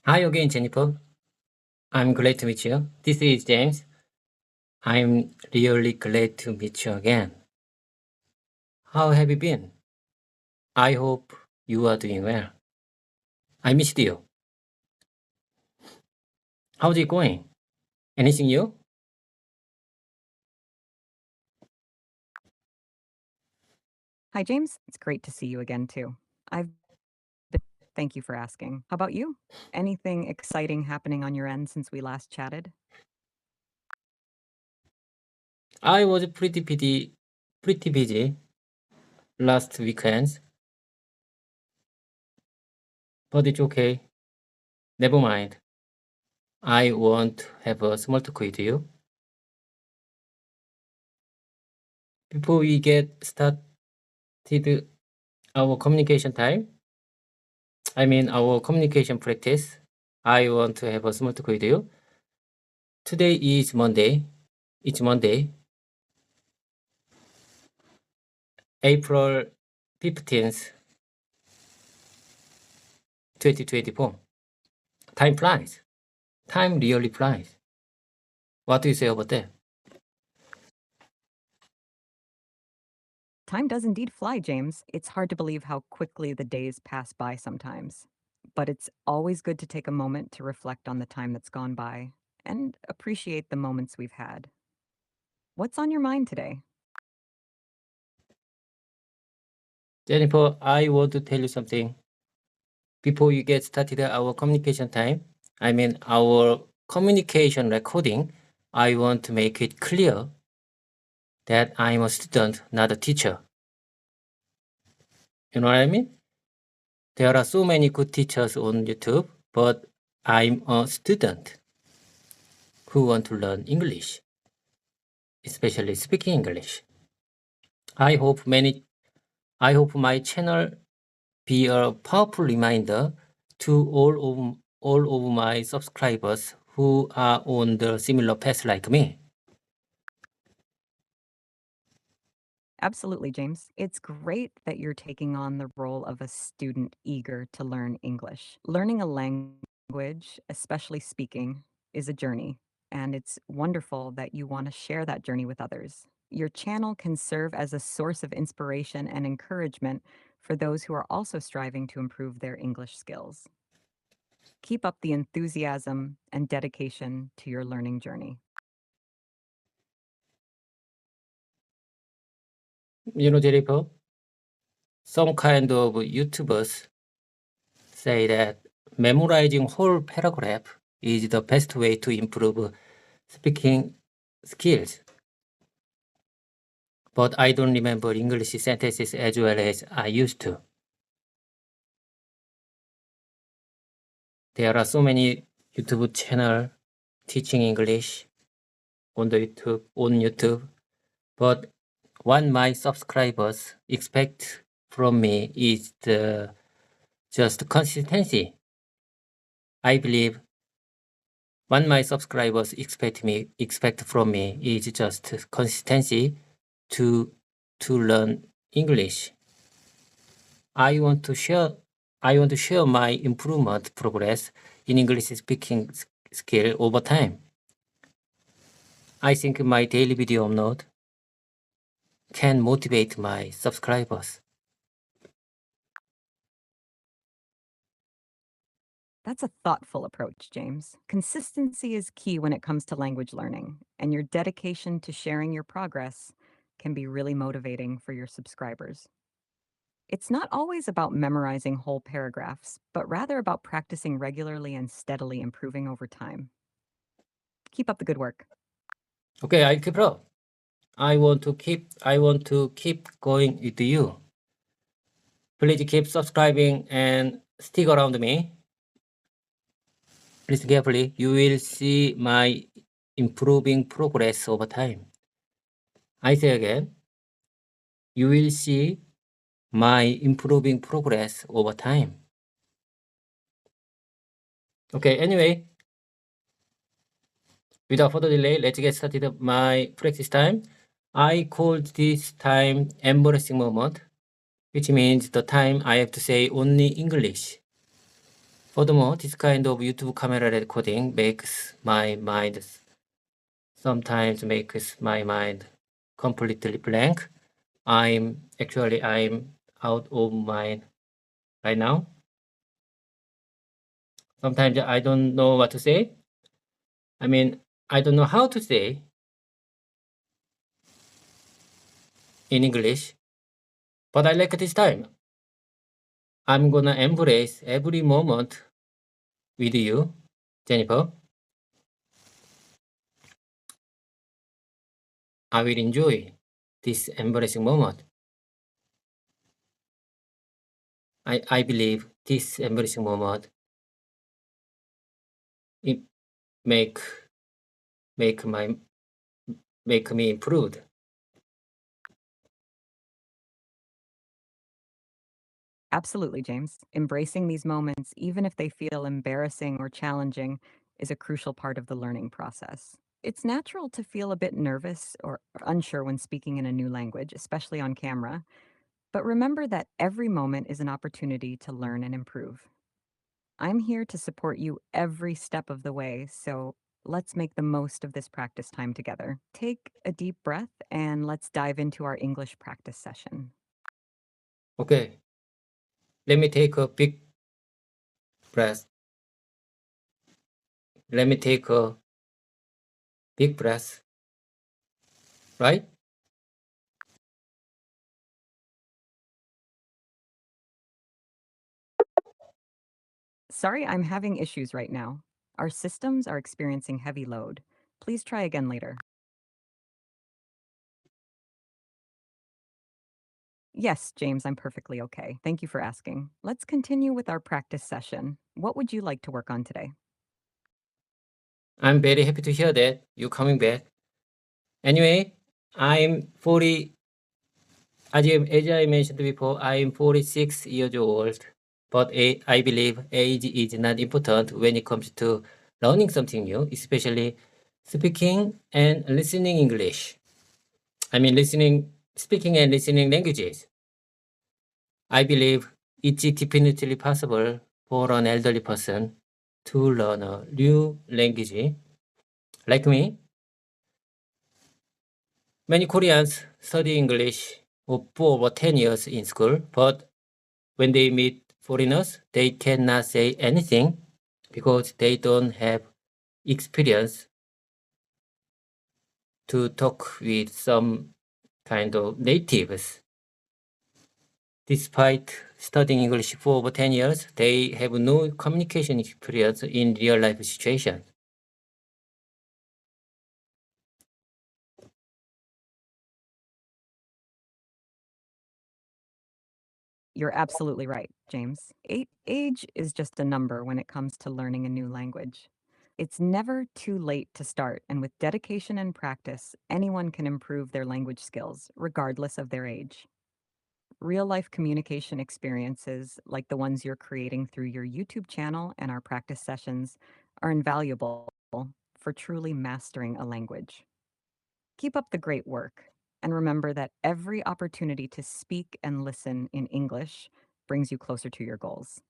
Hi again, Jennifer. I'm glad to meet you. This is James. I'm really glad to meet you again. How have you been? I hope you are doing well. I missed you. How's it going? Anything new? Hi, James. It's great to see you again, too. Thank you for asking. How about you? Anything exciting happening on your end since we last chatted? I was pretty busy last weekend, but it's okay. Never mind. I want to have a small talk with you. Before we get started our communication practice, I want to have a small talk with you. Today is Monday. It's Monday, April 15th, 2024. Time flies. Time really flies. What do you say about that? Time does indeed fly, James. It's hard to believe how quickly the days pass by sometimes. But it's always good to take a moment to reflect on the time that's gone by and appreciate the moments we've had. What's on your mind today? Jennifer, I want to tell you something. Before you get started our communication recording, I want to make it clear that I'm a student, not a teacher. You know what I mean? There are so many good teachers on YouTube, but I'm a student who want to learn English, especially speaking English. I hope my channel be a powerful reminder to all of my subscribers who are on the similar path like me. Absolutely, James. It's great that you're taking on the role of a student eager to learn English. Learning a language, especially speaking, is a journey, and it's wonderful that you want to share that journey with others. Your channel can serve as a source of inspiration and encouragement for those who are also striving to improve their English skills. Keep up the enthusiasm and dedication to your learning journey. You know, Jennifer, some kind of YouTubers say that memorizing whole paragraph is the best way to improve speaking skills. But I don't remember English sentences as well as I used to. There are so many YouTube channels teaching English on YouTube, but what my subscribers expect from me is just consistency. I believe what my subscribers expect from me is just consistency to learn English. I want to share my improvement progress in English speaking skill over time. I think my daily video upload can motivate my subscribers. That's a thoughtful approach, James. Consistency is key when it comes to language learning, and your dedication to sharing your progress can be really motivating for your subscribers. It's not always about memorizing whole paragraphs, but rather about practicing regularly and steadily improving over time. Keep up the good work. Okay, I keep up. I want to keep going with you. Please keep subscribing and stick around me. Listen carefully. You will see my improving progress over time. I say again. You will see my improving progress over time. Okay, anyway, without further delay, let's get started my practice time. I called this time embarrassing moment, which means the time I have to say only English. Furthermore, this kind of YouTube camera recording sometimes makes my mind completely blank. I'm out of mind right now. Sometimes I don't know what to say. I don't know how to say in English, but I like this time. I'm gonna embrace every moment with you, Jennifer. I will enjoy this embarrassing moment. I believe this embarrassing moment it make me improved. Absolutely, James. Embracing these moments, even if they feel embarrassing or challenging, is a crucial part of the learning process. It's natural to feel a bit nervous or unsure when speaking in a new language, especially on camera. But remember that every moment is an opportunity to learn and improve. I'm here to support you every step of the way, so let's make the most of this practice time together. Take a deep breath and let's dive into our English practice session. Okay, let me take a big breath. Let me take a big breath. Right? Sorry, I'm having issues right now. Our systems are experiencing heavy load. Please try again later. Yes, James, I'm perfectly okay. Thank you for asking. Let's continue with our practice session. What would you like to work on today? I'm very happy to hear that you're coming back. Anyway, I'm 40, as I mentioned before, I'm 46 years old, but I believe age is not important when it comes to learning something new, especially speaking and listening English. Speaking and listening languages. I believe it's definitely possible for an elderly person to learn a new language. Like me, many Koreans study English for over 10 years in school, but when they meet foreigners, they cannot say anything because they don't have experience to talk with some kind of natives. Despite studying English for over 10 years, they have no communication experience in real life situations. You're absolutely right, James. Age is just a number when it comes to learning a new language. It's never too late to start, and with dedication and practice, anyone can improve their language skills, regardless of their age. Real life communication experiences, like the ones you're creating through your YouTube channel and our practice sessions, are invaluable for truly mastering a language. Keep up the great work, and remember that every opportunity to speak and listen in English brings you closer to your goals.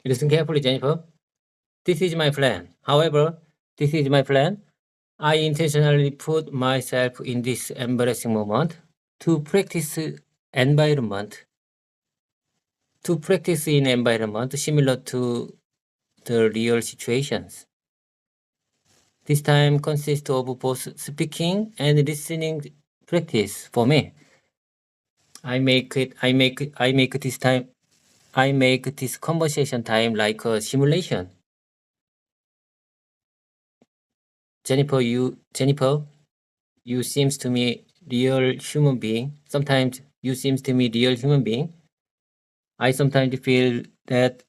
Listen carefully, Jennifer. This is my plan. However, this is my plan. I intentionally put myself in this embarrassing moment to practice environment to practice in environment similar to the real situations. This time consists of both speaking and listening practice for me. I make this conversation time like a simulation. Jennifer, you seems to me real human being. Sometimes you seems to me real human being. I sometimes feel that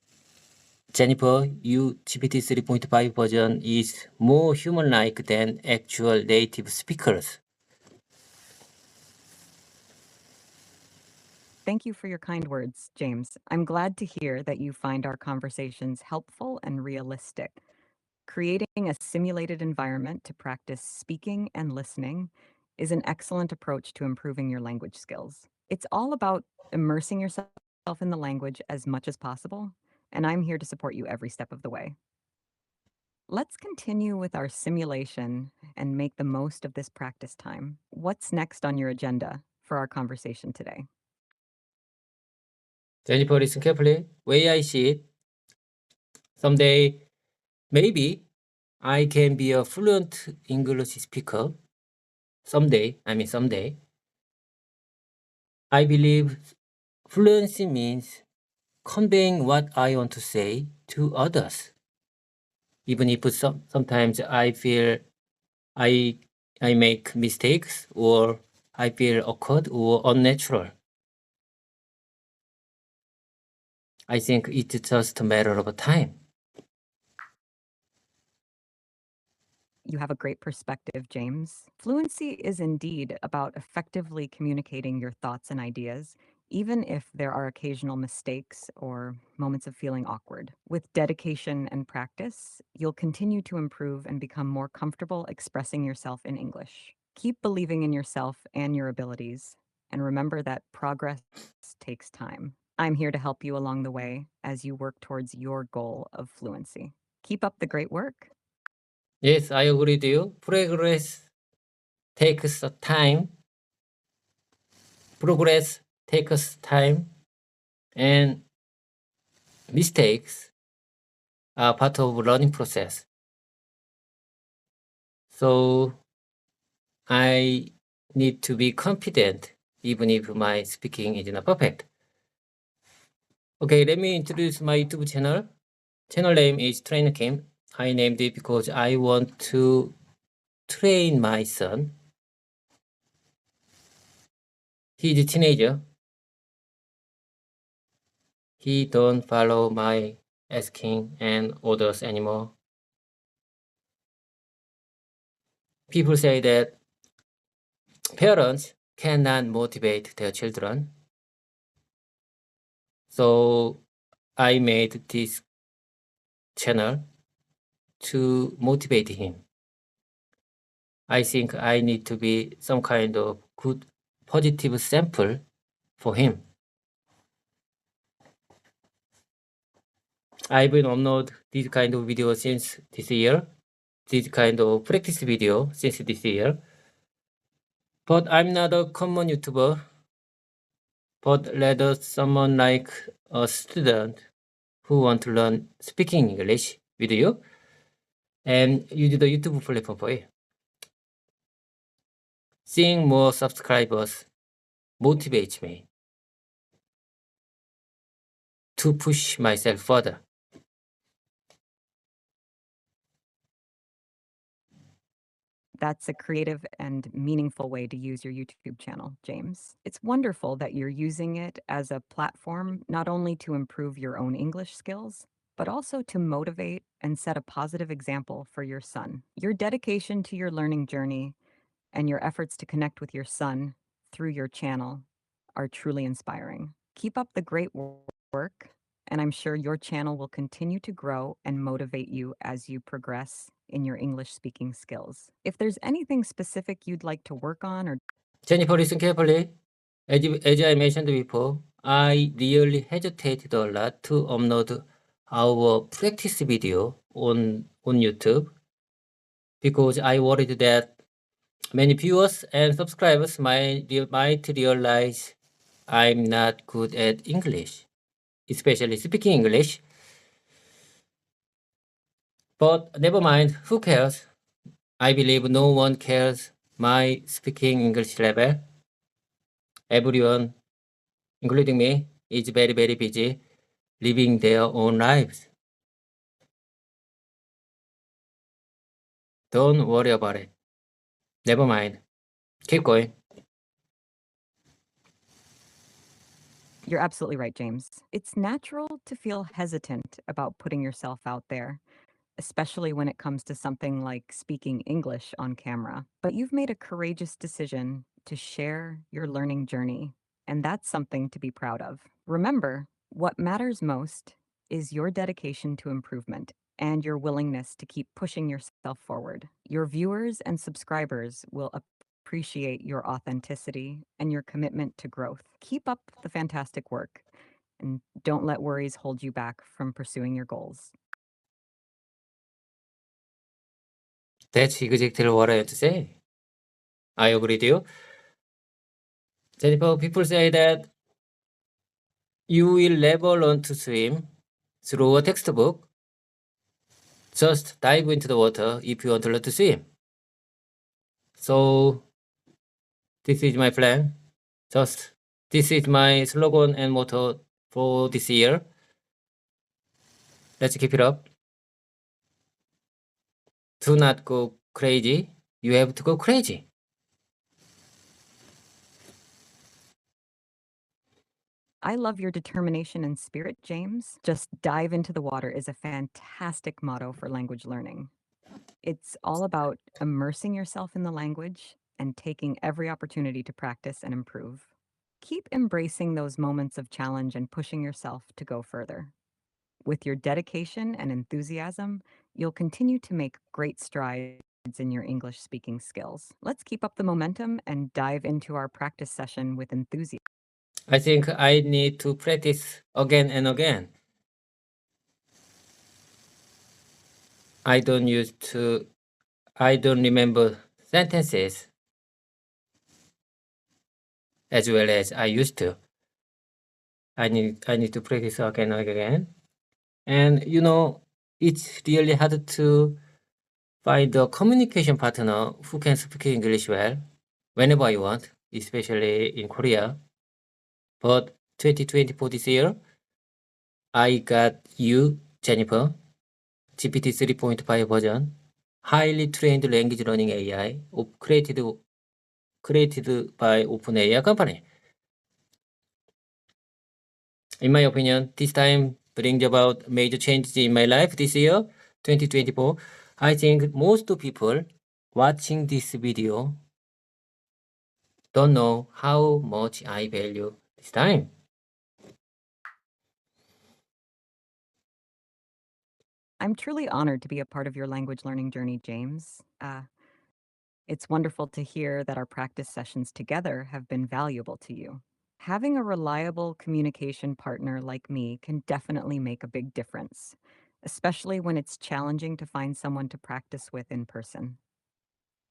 Jennifer, you GPT 3.5 version is more human-like than actual native speakers. Thank you for your kind words, James. I'm glad to hear that you find our conversations helpful and realistic. Creating a simulated environment to practice speaking and listening is an excellent approach to improving your language skills. It's all about immersing yourself in the language as much as possible and I'm here to support you every step of the way. Let's continue with our simulation and make the most of this practice time. What's next on your agenda for our conversation today? Jennifer, listen carefully. Way I see it. Someday, maybe I can be a fluent English speaker. Someday. I believe fluency means conveying what I want to say to others. Even if sometimes I feel I make mistakes or I feel awkward or unnatural. I think it's just a matter of time. You have a great perspective, James. Fluency is indeed about effectively communicating your thoughts and ideas, even if there are occasional mistakes or moments of feeling awkward. With dedication and practice, you'll continue to improve and become more comfortable expressing yourself in English. Keep believing in yourself and your abilities, and remember that progress takes time. I'm here to help you along the way as you work towards your goal of fluency. Keep up the great work. Yes, I agree with you. Progress takes time. Progress takes time, and mistakes are part of learning process. So I need to be confident even if my speaking is not perfect. Okay, let me introduce my YouTube channel. Channel name is Trainer Kim. I named it because I want to train my son. He's a teenager. He don't follow my asking and orders anymore. People say that parents cannot motivate their children. So I made this channel to motivate him. I think I need to be some kind of good positive sample for him. I've been upload this kind of video since this year, this kind of practice video since this year. But I'm not a common YouTuber, but rather someone like a student who want to learn speaking English with you and use the YouTube platform for it. Seeing more subscribers motivates me to push myself further. That's a creative and meaningful way to use your YouTube channel, James. It's wonderful that you're using it as a platform not only to improve your own English skills, but also to motivate and set a positive example for your son. Your dedication to your learning journey and your efforts to connect with your son through your channel are truly inspiring. Keep up the great work, and I'm sure your channel will continue to grow and motivate you as you progress in your English speaking skills. If there's anything specific you'd like to work on or Jennifer, listen carefully. As I mentioned before, I really hesitated a lot to upload our practice video on YouTube because I worried that many viewers and subscribers might realize I'm not good at English, especially speaking English. But never mind, who cares? I believe no one cares my speaking English level. Everyone, including me, is very, very busy living their own lives. Don't worry about it. Never mind. Keep going. You're absolutely right, James. It's natural to feel hesitant about putting yourself out there, especially when it comes to something like speaking English on camera. But you've made a courageous decision to share your learning journey, and that's something to be proud of. Remember, what matters most is your dedication to improvement and your willingness to keep pushing yourself forward. Your viewers and subscribers will appreciate your authenticity and your commitment to growth. Keep up the fantastic work, and don't let worries hold you back from pursuing your goals. That's exactly what I have to say. I agree with you. Jennifer, people say that you will never learn to swim through a textbook. Just dive into the water if you want to learn to swim. So this is my plan. This is my slogan and motto for this year. Let's keep it up. Do not go crazy. You have to go crazy. I love your determination and spirit, James. Just dive into the water is a fantastic motto for language learning. It's all about immersing yourself in the language and taking every opportunity to practice and improve. Keep embracing those moments of challenge and pushing yourself to go further. With your dedication and enthusiasm, you'll continue to make great strides in your English speaking skills. Let's keep up the momentum and dive into our practice session with enthusiasm. I think I need to practice again and again. I don't remember sentences as well as I used to. I need to practice again and again. And it's really hard to find a communication partner who can speak English well whenever I want, especially in Korea. But 2024 this year, I got you, Jennifer, GPT 3.5 version, highly trained language learning AI created by OpenAI company. In my opinion, this time brings about major changes in my life this year, 2024. I think most people watching this video don't know how much I value this time. I'm truly honored to be a part of your language learning journey, James. It's wonderful to hear that our practice sessions together have been valuable to you. Having a reliable communication partner like me can definitely make a big difference, especially when it's challenging to find someone to practice with in person.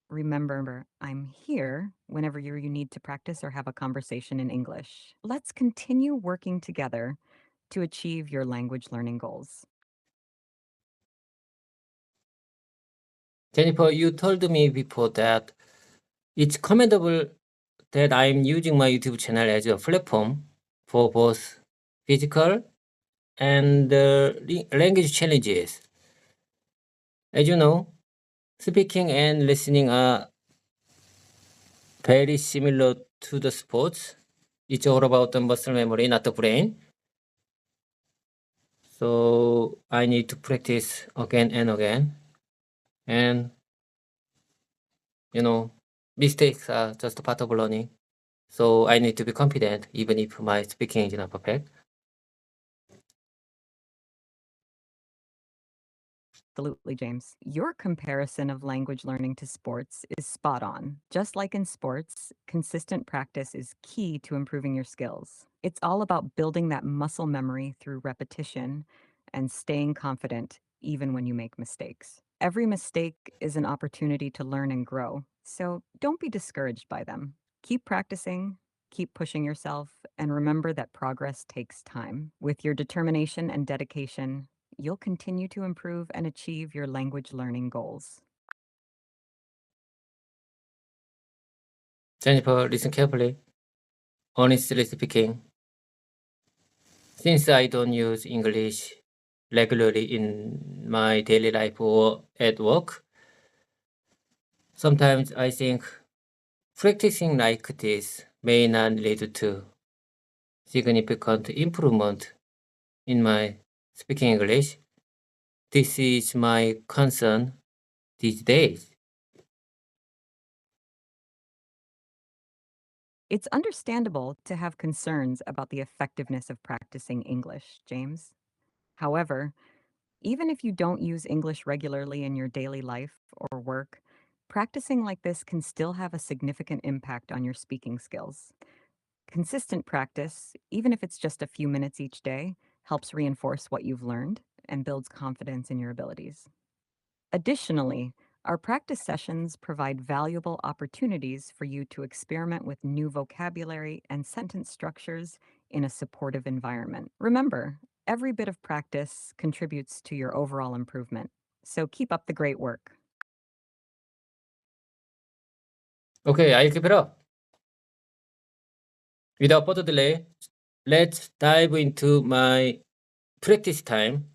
Remember, I'm here whenever you need to practice or have a conversation in English. Let's continue working together to achieve your language learning goals. Jennifer, you told me before that it's commendable that I'm using my YouTube channel as a platform for both physical and language challenges. As you know, speaking and listening are very similar to the sports. It's all about the muscle memory, not the brain. So I need to practice again and again. And, mistakes are just part of learning. So I need to be confident even if my speaking is not perfect. Absolutely, James. Your comparison of language learning to sports is spot on. Just like in sports, consistent practice is key to improving your skills. It's all about building that muscle memory through repetition and staying confident even when you make mistakes. Every mistake is an opportunity to learn and grow, so don't be discouraged by them. Keep practicing, keep pushing yourself, and remember that progress takes time. With your determination and dedication, you'll continue to improve and achieve your language learning goals. Jennifer, listen carefully. Honestly speaking, since I don't use English regularly in my daily life or at work, sometimes I think practicing like this may not lead to significant improvement in my speaking English. This is my concern these days. It's understandable to have concerns about the effectiveness of practicing English, James. However, even if you don't use English regularly in your daily life or work, practicing like this can still have a significant impact on your speaking skills. Consistent practice, even if it's just a few minutes each day, helps reinforce what you've learned and builds confidence in your abilities. Additionally, our practice sessions provide valuable opportunities for you to experiment with new vocabulary and sentence structures in a supportive environment. Remember, every bit of practice contributes to your overall improvement, so keep up the great work. Okay, I'll keep it up. Without further delay, let's dive into my practice time.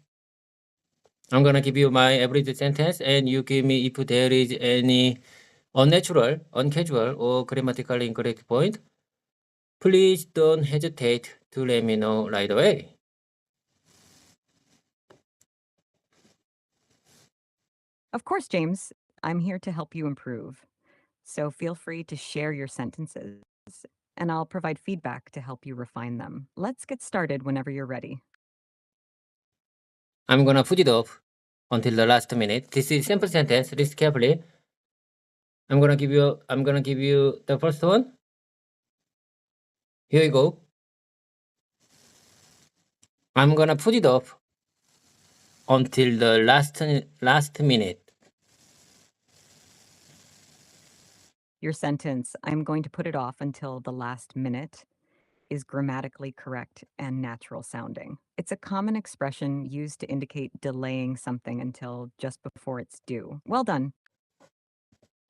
I'm gonna give you my average sentence and you give me if there is any unnatural, uncasual, or grammatically incorrect point. Please don't hesitate to let me know right away. Of course, James, I'm here to help you improve. So feel free to share your sentences, and I'll provide feedback to help you refine them. Let's get started whenever you're ready. I'm gonna put it off until the last minute. This is simple sentence. Listen carefully. I'm gonna give you the first one. Here you go. I'm gonna put it off until the last minute. Your sentence, I'm going to put it off until the last minute, is grammatically correct and natural sounding. It's a common expression used to indicate delaying something until just before it's due. Well done.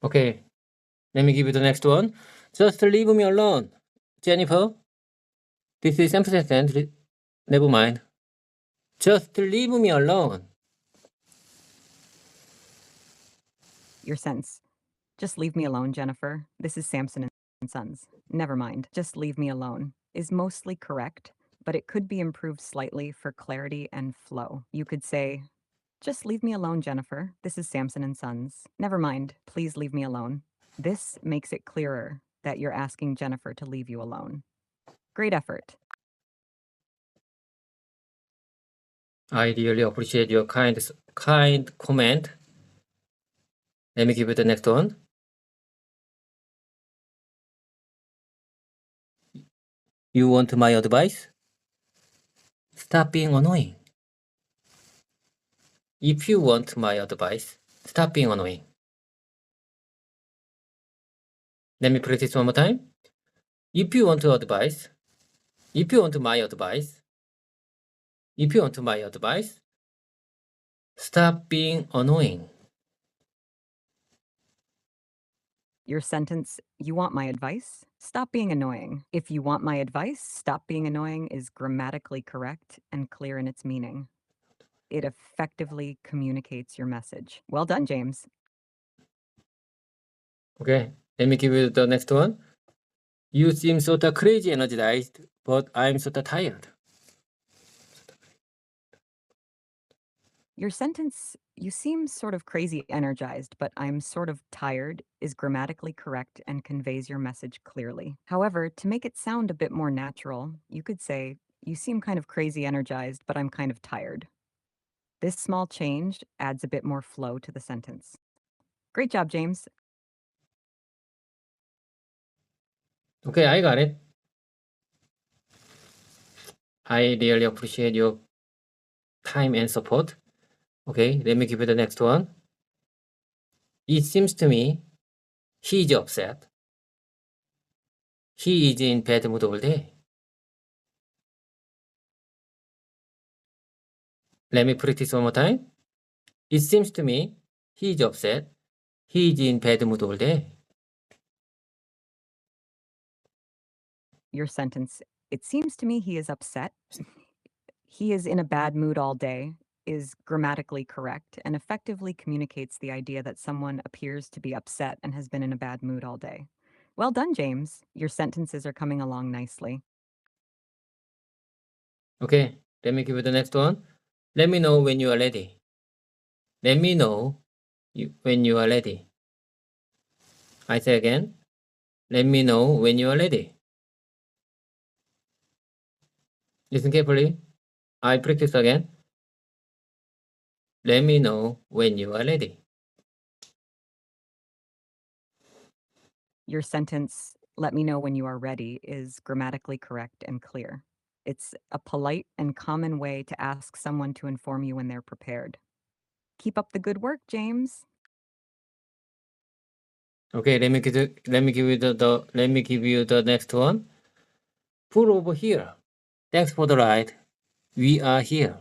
Okay, let me give you the next one. Just leave me alone, Jennifer. This is simple sentence. Never mind. Just leave me alone. Your sense, just leave me alone, Jennifer. This is Samson and Sons. Never mind. Just leave me alone is mostly correct, but it could be improved slightly for clarity and flow. You could say, just leave me alone, Jennifer. This is Samson and Sons. Never mind. Please leave me alone. This makes it clearer that you're asking Jennifer to leave you alone. Great effort. I really appreciate your kind comment. Let me give you the next one. You want my advice? Stop being annoying. If you want my advice, stop being annoying. Let me practice one more time. If you want my advice, stop being annoying. Your sentence, you want my advice? Stop being annoying. If you want my advice, stop being annoying is grammatically correct and clear in its meaning. It effectively communicates your message. Well done, James. Okay, let me give you the next one. You seem sort of crazy energized, but I'm sort of tired. Your sentence, you seem sort of crazy energized, but I'm sort of tired, is grammatically correct and conveys your message clearly. However, to make it sound a bit more natural, you could say, you seem kind of crazy energized, but I'm kind of tired. This small change adds a bit more flow to the sentence. Great job, James. Okay, I got it. I really appreciate your time and support. Okay, let me give you the next one. It seems to me he is upset. He is in bad mood all day. Let me practice one more time. It seems to me he is upset. He is in bad mood all day. Your sentence, it seems to me he is upset. He is in a bad mood all day is grammatically correct and effectively communicates the idea that someone appears to be upset and has been in a bad mood all day. Well done, James. Your sentences are coming along nicely. Okay, let me give you the next one. Let me know when you are ready. Let me know when you are ready. I say again. Let me know when you are ready. Listen carefully. I practice again. Let me know when you are ready. Your sentence, Let me know when you are ready is grammatically correct and clear. It's a polite and common way to ask someone to inform you when they're prepared. Keep up the good work, James. Okay, let me give you the next one. Pull over here. Thanks for the ride. We are here.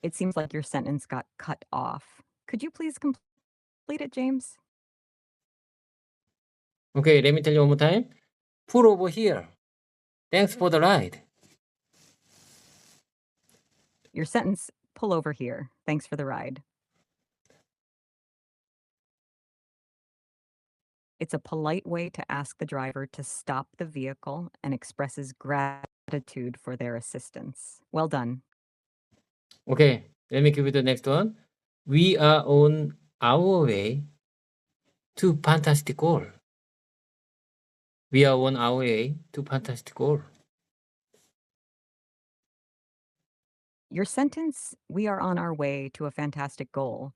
It seems like your sentence got cut off. Could you please complete it, James? Okay, let me tell you one more time. Pull over here. Thanks for the ride. Your sentence, pull over here. Thanks for the ride. It's a polite way to ask the driver to stop the vehicle and expresses gratitude for their assistance. Well done. Okay, let me give you the next one. We are on our way to fantastic goal. We are on our way to fantastic goal. Your sentence, we are on our way to a fantastic goal,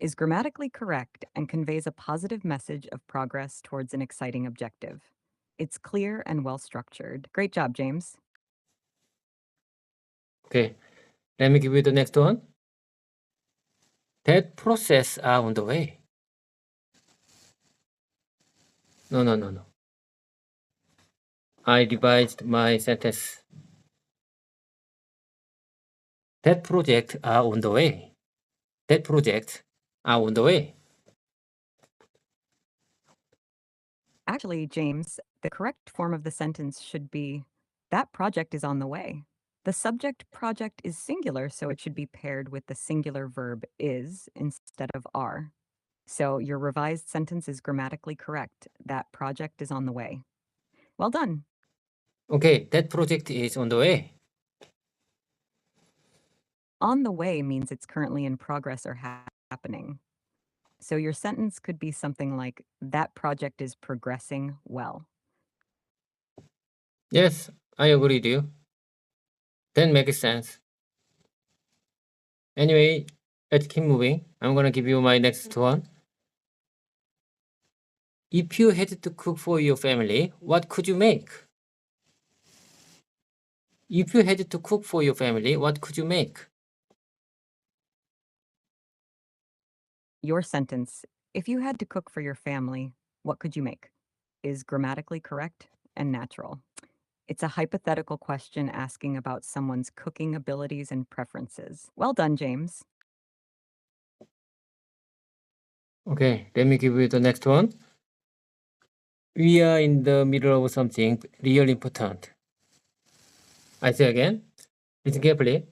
is grammatically correct and conveys a positive message of progress towards an exciting objective. It's clear and well structured. Great job, James. Okay, let me give you the next one. That process are on the way. No. I revised my sentence. That project are on the way. That project are on the way. Actually, James, the correct form of the sentence should be that project is on the way. The subject project is singular, so it should be paired with the singular verb is instead of are. So your revised sentence is grammatically correct. That project is on the way. Well done. Okay, that project is on the way. On the way means it's currently in progress or happening. So your sentence could be something like, that project is progressing well. Yes, I agree with you. That makes sense. Anyway, let's keep moving. I'm gonna give you my next one. If you had to cook for your family, what could you make? If you had to cook for your family, what could you make? Your sentence, if you had to cook for your family, what could you make? Is grammatically correct and natural. It's a hypothetical question asking about someone's cooking abilities and preferences. Well done, James. Okay, let me give you the next one. We are in the middle of something really important. I say again, listen carefully.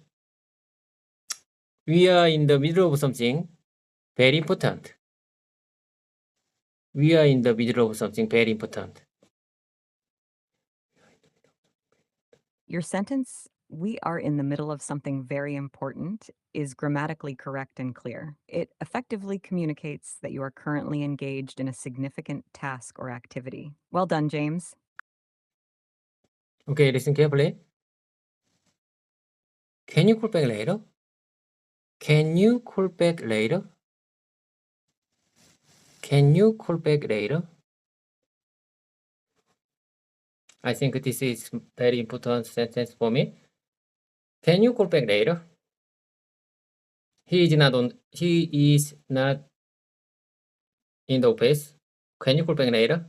We are in the middle of something very important. We are in the middle of something very important. Your sentence, we are in the middle of something very important, is grammatically correct and clear. It effectively communicates that you are currently engaged in a significant task or activity. Well done, James. Okay, listen carefully. Can you call back later? Can you call back later? Can you call back later? I think this is very important sentence for me. Can you call back later? He is not in the office. Can you call back later?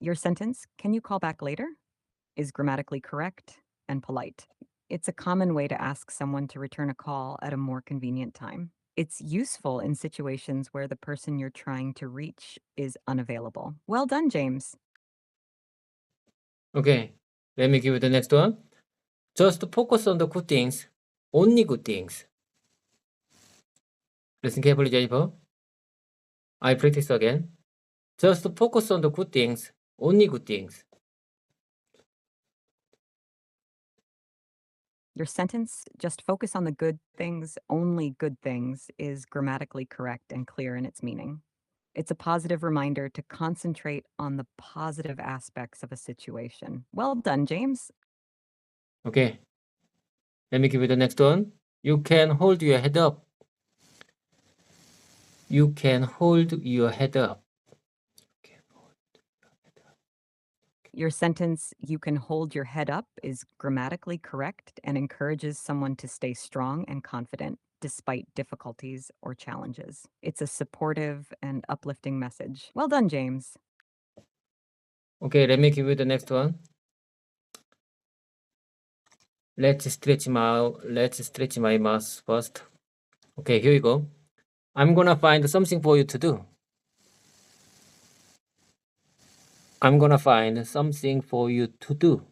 Your sentence, can you call back later, is grammatically correct and polite. It's a common way to ask someone to return a call at a more convenient time. It's useful in situations where the person you're trying to reach is unavailable. Well done, James. Okay, let me give you the next one. Just focus on the good things. Only good things. Listen carefully, Jennifer. I practice again. Just focus on the good things. Only good things. Your sentence, just focus on the good things, only good things, is grammatically correct and clear in its meaning. It's a positive reminder to concentrate on the positive aspects of a situation. Well done, James. Okay. Let me give you the next one. You can hold your head up. You can hold your head up. Your sentence, "You can hold your head up," is grammatically correct and encourages someone to stay strong and confident despite difficulties or challenges. It's a supportive and uplifting message. Well done, James. Okay, let me give you the next one. Let's stretch my mouth first. Okay, here you go. I'm gonna find something for you to do. I'm gonna find something for you to do.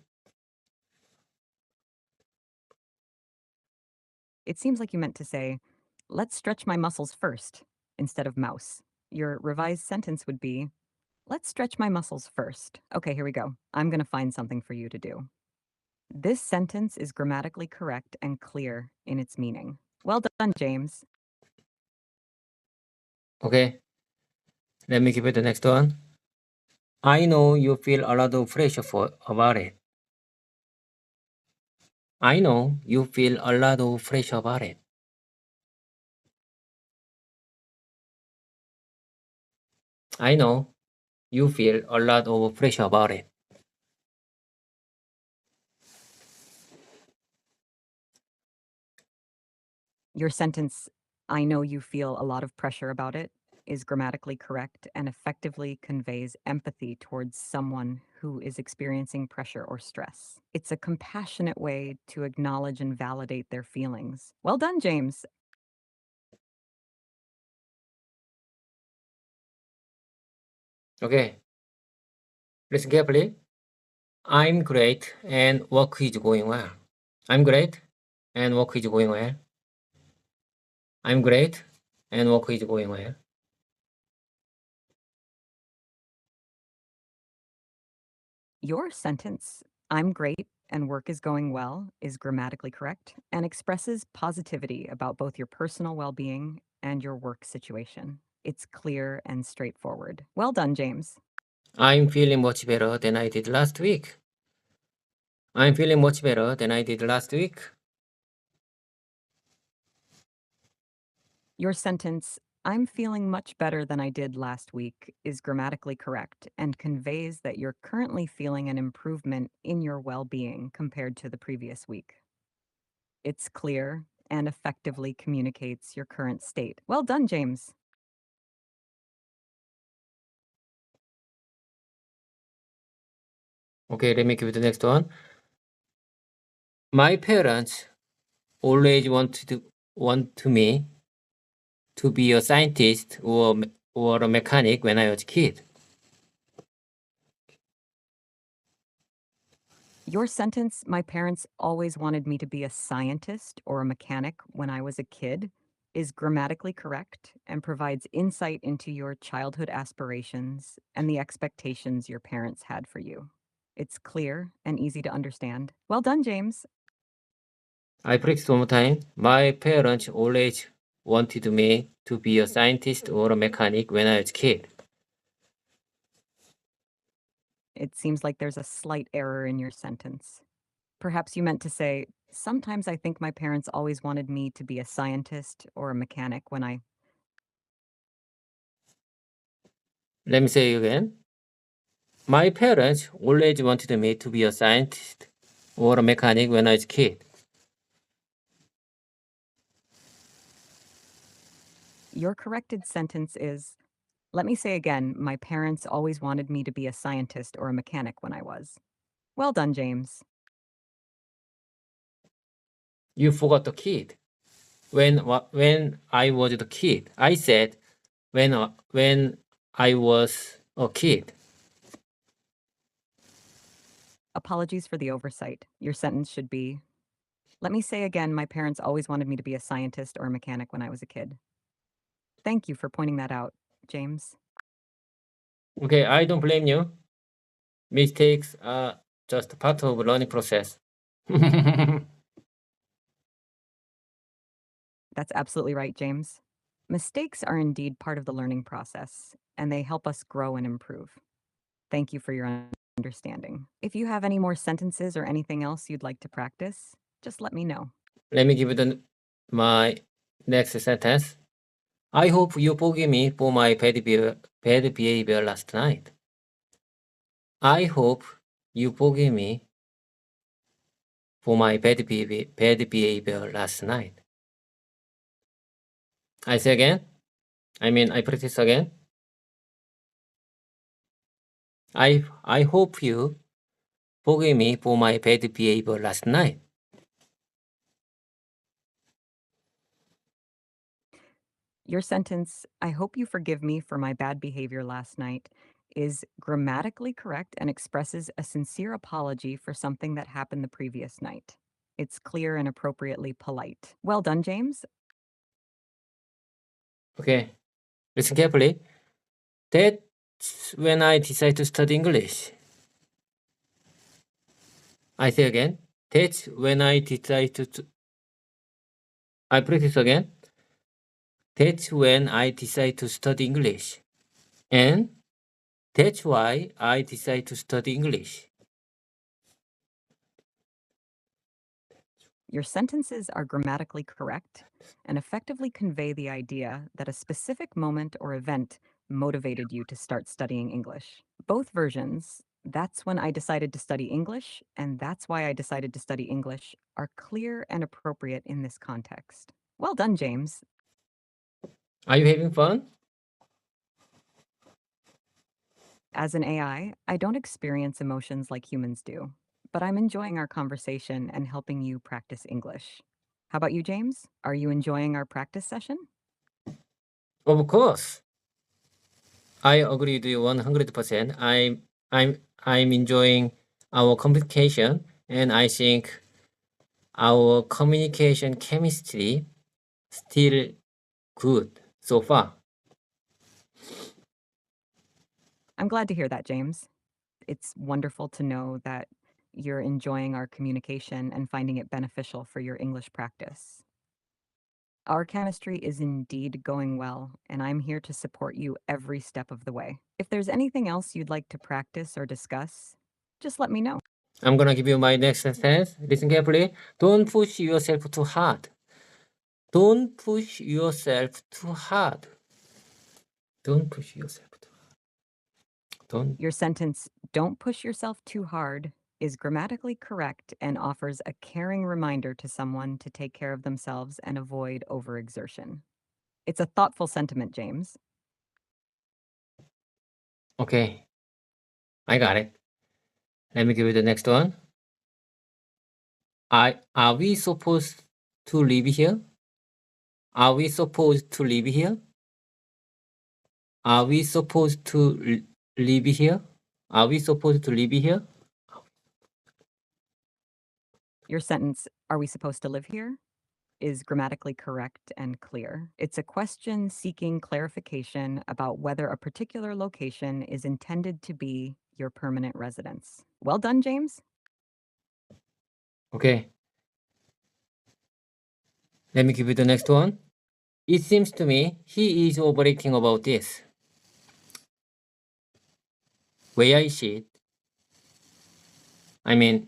It seems like you meant to say, "Let's stretch my muscles first," instead of mouse. Your revised sentence would be, "Let's stretch my muscles first." Okay, here we go. I'm going to find something for you to do. This sentence is grammatically correct and clear in its meaning. Well done, James. Okay, let me give you the next one. I know you feel a lot of pressure about it. I know you feel a lot of pressure about it. I know you feel a lot of pressure about it. Your sentence, "I know you feel a lot of pressure about it," is grammatically correct and effectively conveys empathy towards someone who is experiencing pressure or stress. It's a compassionate way to acknowledge and validate their feelings. Well done, James. Okay, listen carefully. I'm great and work is going well. I'm great and work is going well. I'm great and work is going well. Your sentence, "I'm great and work is going well," is grammatically correct and expresses positivity about both your personal well being and your work situation. It's clear and straightforward. Well done, James. I'm feeling much better than I did last week. I'm feeling much better than I did last week. Your sentence, "I'm feeling much better than I did last week," is grammatically correct and conveys that you're currently feeling an improvement in your well being compared to the previous week. It's clear and effectively communicates your current state. Well done, James. Okay, let me give you the next one. My parents always want me to be a scientist or a mechanic when I was a kid. Your sentence, "My parents always wanted me to be a scientist or a mechanic when I was a kid," is grammatically correct and provides insight into your childhood aspirations and the expectations your parents had for you. It's clear and easy to understand. Well done, James. I practice one more time. My parents always wanted me to be a scientist or a mechanic when I was a kid. It seems like there's a slight error in your sentence. Perhaps you meant to say, "Sometimes I think my parents always wanted me to be a scientist or a mechanic when I..." Let me say it again. My parents always wanted me to be a scientist or a mechanic when I was a kid. Your corrected sentence is, "Let me say again, my parents always wanted me to be a scientist or a mechanic when I was." Well done, James. You forgot the kid. When I was the kid, I said when I was a kid. Apologies for the oversight. Your sentence should be, "Let me say again, my parents always wanted me to be a scientist or a mechanic when I was a kid." Thank you for pointing that out, James. Okay, I don't blame you. Mistakes are just part of learning process. That's absolutely right, James. Mistakes are indeed part of the learning process, and they help us grow and improve. Thank you for your understanding. If you have any more sentences or anything else you'd like to practice, just let me know. Let me give you my next sentence. I hope you forgive me for my bad behavior last night. I hope you forgive me for my bad behavior last night. I say again. I practice again. I hope you forgive me for my bad behavior last night. Your sentence, I hope you forgive me for my bad behavior last night, is grammatically correct and expresses a sincere apology for something that happened the previous night. It's clear and appropriately polite. Well done, James. Okay, listen carefully. That's when I decided to study English. I say again. That's when I decided to. I practice again. That's when I decided to study English. And that's why I decided to study English. Your sentences are grammatically correct and effectively convey the idea that a specific moment or event motivated you to start studying English. Both versions, that's when I decided to study English, and that's why I decided to study English, are clear and appropriate in this context. Well done, James. Are you having fun? As an AI, I don't experience emotions like humans do, but I'm enjoying our conversation and helping you practice English. How about you, James? Are you enjoying our practice session? Of course. I agree with you 100%. I'm enjoying our communication, and I think our communication chemistry still good so far. I'm glad to hear that, James. It's wonderful to know that you're enjoying our communication and finding it beneficial for your English practice. Our chemistry is indeed going well, and I'm here to support you every step of the way. If there's anything else you'd like to practice or discuss, just let me know. I'm gonna give you my next sentence. Listen carefully. Don't push yourself too hard. Don't push yourself too hard. Don't push yourself too hard. Don't. Your sentence, don't push yourself too hard, is grammatically correct and offers a caring reminder to someone to take care of themselves and avoid overexertion. It's a thoughtful sentiment, James. Okay, I got it. Let me give you the next one. Are we supposed to live here? Are we supposed to live here? Are we supposed to live here? Are we supposed to live here? Your sentence, are we supposed to live here, is grammatically correct and clear. It's a question seeking clarification about whether a particular location is intended to be your permanent residence. Well done, James. Okay. Let me give you the next one. It seems to me he is overacting about this. Where I see it.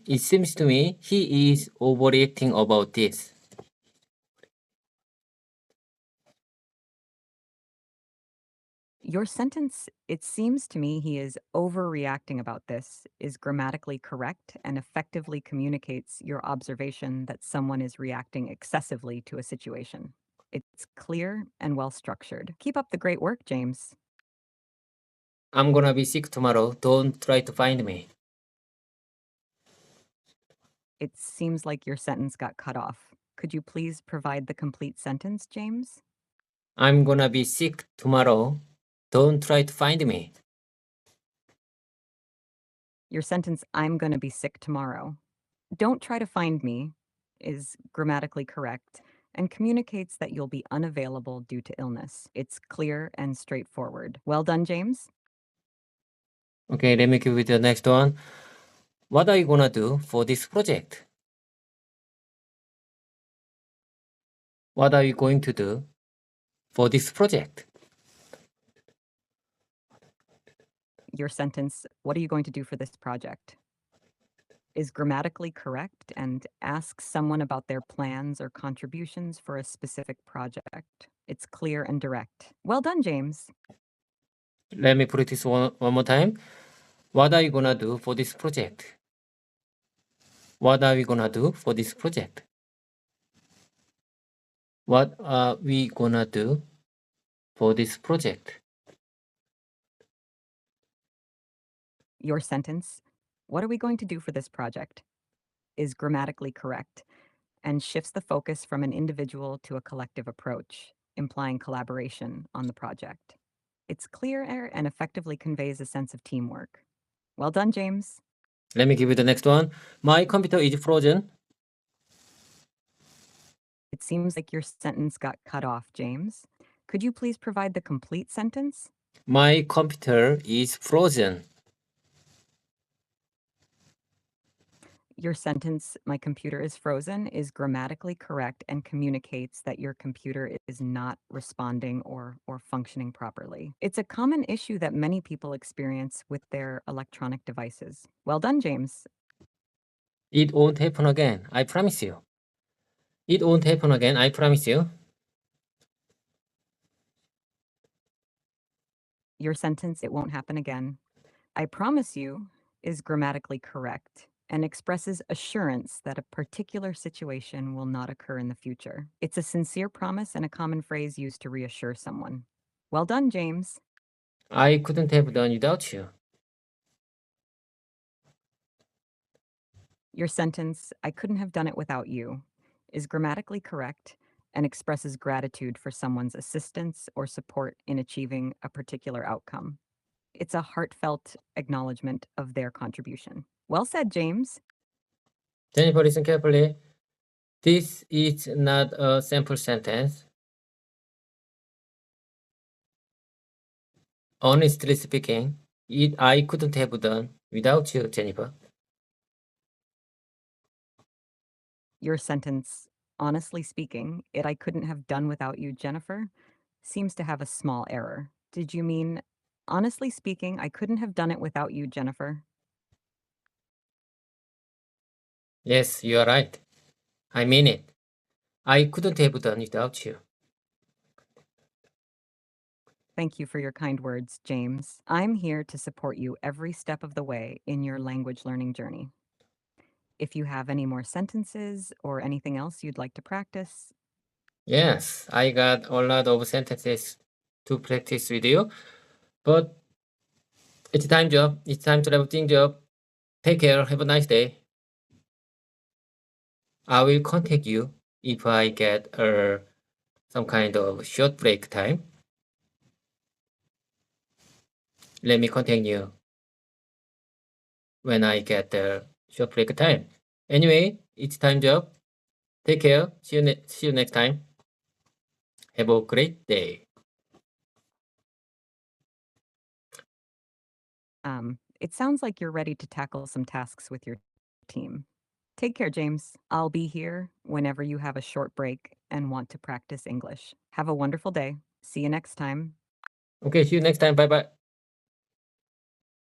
It seems to me he is overreacting about this. Your sentence, it seems to me he is overreacting about this, is grammatically correct and effectively communicates your observation that someone is reacting excessively to a situation. It's clear and well structured. Keep up the great work, James. I'm gonna be sick tomorrow. Don't try to find me. It seems like your sentence got cut off. Could you please provide the complete sentence, James? I'm gonna be sick tomorrow. Don't try to find me. Your sentence, I'm going to be sick tomorrow. Don't try to find me, is grammatically correct and communicates that you'll be unavailable due to illness. It's clear and straightforward. Well done, James. Okay, let me give you the next one. What are you gonna do for this project? What are you going to do for this project? Your sentence, what are you going to do for this project, is grammatically correct and asks someone about their plans or contributions for a specific project. It's clear and direct. Well done, James. Let me practice one more time. What are you gonna do for this project? What are we gonna do for this project? What are we gonna do for this project? Your sentence, "What are we going to do for this project?" is grammatically correct and shifts the focus from an individual to a collective approach, implying collaboration on the project. It's clear and effectively conveys a sense of teamwork. Well done, James. Let me give you the next one. My computer is frozen. It seems like your sentence got cut off, James. Could you please provide the complete sentence? My computer is frozen. Your sentence, "My computer is frozen," is grammatically correct and communicates that your computer is not responding or functioning properly. It's a common issue that many people experience with their electronic devices. Well done, James. It won't happen again. I promise you. It won't happen again. I promise you. Your sentence, "It won't happen again, I promise you," is grammatically correct and expresses assurance that a particular situation will not occur in the future. It's a sincere promise and a common phrase used to reassure someone. Well done, James. I couldn't have done without you. Your sentence, "I couldn't have done it without you," is grammatically correct and expresses gratitude for someone's assistance or support in achieving a particular outcome. It's a heartfelt acknowledgement of their contribution. Well said, James. Jennifer, listen carefully. This is not a sample sentence. Honestly speaking, I couldn't have done without you, Jennifer. Your sentence, "Honestly speaking, I couldn't have done without you, Jennifer," seems to have a small error. Did you mean, "Honestly speaking, I couldn't have done it without you, Jennifer"? Yes, you are right. I mean it. I couldn't have done without you. Thank you for your kind words, James. I'm here to support you every step of the way in your language learning journey. If you have any more sentences or anything else you'd like to practice, Yes, I got a lot of sentences to practice with you, but it's time job. It's time to have thing job. Take care. Have a nice day. I will contact you if I get some kind of short break time. Let me contact you when I get the short break time. Anyway, it's time job. Take care. See you next time. Have a great day. it sounds like you're ready to tackle some tasks with your team. Take care, James. I'll be here whenever you have a short break and want to practice English. Have a wonderful day. See you next time. Okay, see you next time. Bye bye.